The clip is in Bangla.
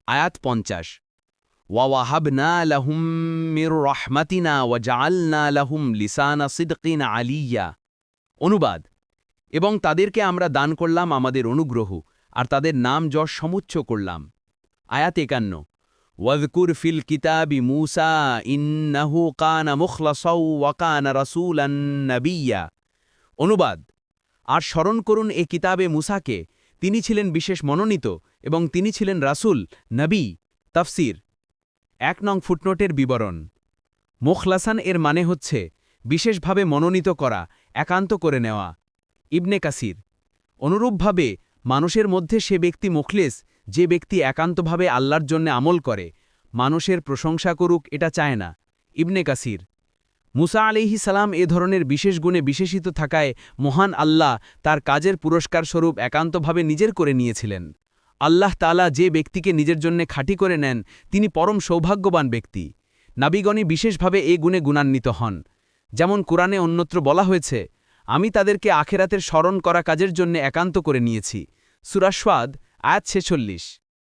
আয়াত 50 ওয়াওয়াহাবনা লাহুম মির রহমাতিনা ওয়াজআলনা লাহুম লিসানা সিদকিন আলিয়্যা। অনুবাদ, এবং তাদেরকে আমরা দান করলাম আমাদের অনুগ্রহ আর তাদের নাম যশ সমুচ্চ করলাম। আয়াত 51 ওয়াযকুর ফিল কিতাবি মূসা ইন্নাহু কানা মুখলাসাও ওয়া কানা রাসূলান নাবিয়্যা। অনুবাদ, আর স্মরণ করুন এ কিতাবে মূসাকে, তিনি ছিলেন বিশেষ মনোনীত এবং তিনি ছিলেন রাসূল, নবী। তাফসীর 1 নং ফুটনোটের বিবরণ। মুখলাসান এর মানে হচ্ছে বিশেষভাবে মনোনীত করা, একান্ত করে নেওয়া। ইবনে কাসির অনুরূপভাবে মানুষের মধ্যে সে ব্যক্তি মুখলেস যে ব্যক্তি একান্তভাবে আল্লাহর জন্য আমল করে, মানুষের প্রশংসা করুক এটা চায় না। ইবনে কাসির মুসা আলাইহিস সালাম এ ধরনের বিশেষ গুণে বিশেষিত থাকায় মহান আল্লাহ তার কাজের পুরস্কার স্বরূপ একান্তভাবে নিজের করে নিয়েছিলেন। আল্লাহ তাআলা যে ব্যক্তিকে নিজের জন্য খাঁটি করে নেন তিনি পরম সৌভাগ্যবান ব্যক্তি। নাবিগণই বিশেষভাবে এ গুণে গুণান্বিত হন। যেমন কুরআনে অন্যত্র বলা হয়েছে, আমি তাদেরকে আখেরাতের স্মরণ করা কাজের জন্য একান্ত করে নিয়েছি। সূরা সাদ আয়াত 46।